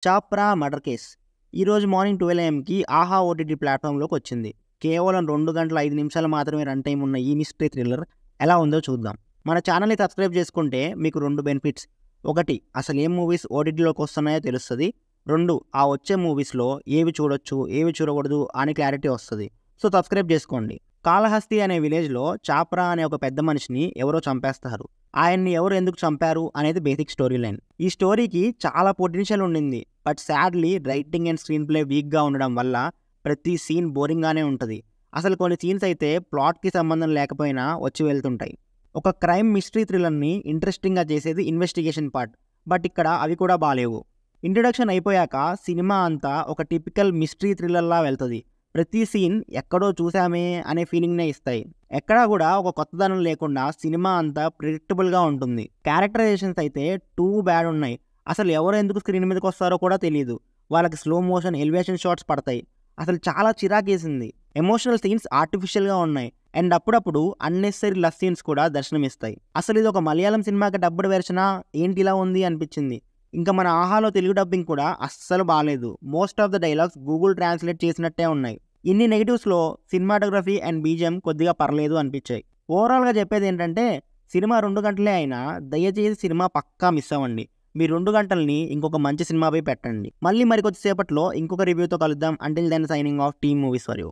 Chapra murder case ఈరోజు morning 12 AM ఆహా OTT ప్లాట్ఫామ్లోకి వచ్చింది. కేవలం 2 గంటల 5 నిమిషాలు మాత్రమే రన్ టైం ఉన్న ఈ మిస్టరీ థ్రిల్లర్ ఎలా ఉందో చూద్దాం. మన ఛానల్ని సబ్స్క్రైబ్ చేసుకుంటే మీకు 2 బెనిఫిట్స్. ఒకటి, అసలు ఏం మూవీస్ ఓటీటీలోకి వస్తున్నాయో తెలుస్తుంది. 2, ఆ వచ్చే మూవీస్లో ఏవి చూడొచ్చు ఏవి చూడకూడదు అని క్లారిటీ వస్తుంది. సో సబ్స్క్రైబ్ చేసుకోండి. కాళహస్తి అనే విలేజ్లో చాప్రా అనే ఒక పెద్ద మనిషిని ఎవరో చంపేస్తారు. ఆయన్ని ఎవరు ఎందుకు చంపారు అనేది బేసిక్ స్టోరీ లైన్. ఈ స్టోరీకి చాలా పొటెన్షియల్ ఉండింది. But sadly writing and screen play వీక్గా ఉండడం వల్ల ప్రతి సీన్ బోరింగ్గానే ఉంటుంది. అసలు కొన్ని సీన్స్ అయితే ప్లాట్కి సంబంధం లేకపోయినా వచ్చి వెళ్తుంటాయి. ఒక క్రైమ్ మిస్టరీ థ్రిల్లర్ని ఇంట్రెస్టింగ్గా చేసేది ఇన్వెస్టిగేషన్ పార్ట్. బట్ ఇక్కడ అవి కూడా బాలేవు. ఇంట్రడక్షన్ అయిపోయాక సినిమా అంతా ఒక టిపికల్ మిస్టరీ థ్రిల్లర్లా వెళ్తుంది. ప్రతి సీన్ ఎక్కడో చూసామే అనే ఫీలింగ్నే ఇస్తాయి. ఎక్కడా కూడా ఒక కొత్తదనం లేకుండా సినిమా అంతా ప్రిడిక్టబుల్గా ఉంటుంది. క్యారెక్టరైజేషన్స్ అయితే టూ బ్యాడ్ ఉన్నాయి. అసలు ఎవరు ఎందుకు స్క్రీన్ మీదకి వస్తారో కూడా తెలియదు. వాళ్ళకి స్లో మోషన్ ఎలివేషన్ షాట్స్ పడతాయి. అసలు చాలా చిరాకేసింది. ఎమోషనల్ సీన్స్ ఆర్టిఫిషియల్గా ఉన్నాయి. అండ్ అప్పుడప్పుడు అన్నెసరీ లవ్ సీన్స్ కూడా దర్శనమిస్తాయి. అసలు ఇది ఒక మలయాళం సినిమాకి డబ్బుడ్ వెర్షనా ఏంటి ఇలా ఉంది అనిపించింది. ఇంకా మన ఆహాలో తెలుగు డబ్బింగ్ కూడా అస్సలు బాగాలేదు. Most of the dialogues Google translate చేసినట్టే ఉన్నాయి. ఇన్ని నెగిటివ్స్లో సినిమాటోగ్రఫీ అండ్ బీజిఎం కొద్దిగా పర్లేదు అనిపించాయి. ఓవరాల్గా చెప్పేది ఏంటంటే సినిమా 2 గంటలే అయినా దయచేసి సినిమా పక్కా మిస్ అవ్వండి. మీ 2 గంటల్ని ఇంకొక మంచి సినిమాపై పెట్టండి. మళ్ళీ మరికొద్దిసేపట్లో ఇంకొక రివ్యూతో కలుద్దాం. Until then signing off Team Movies for you.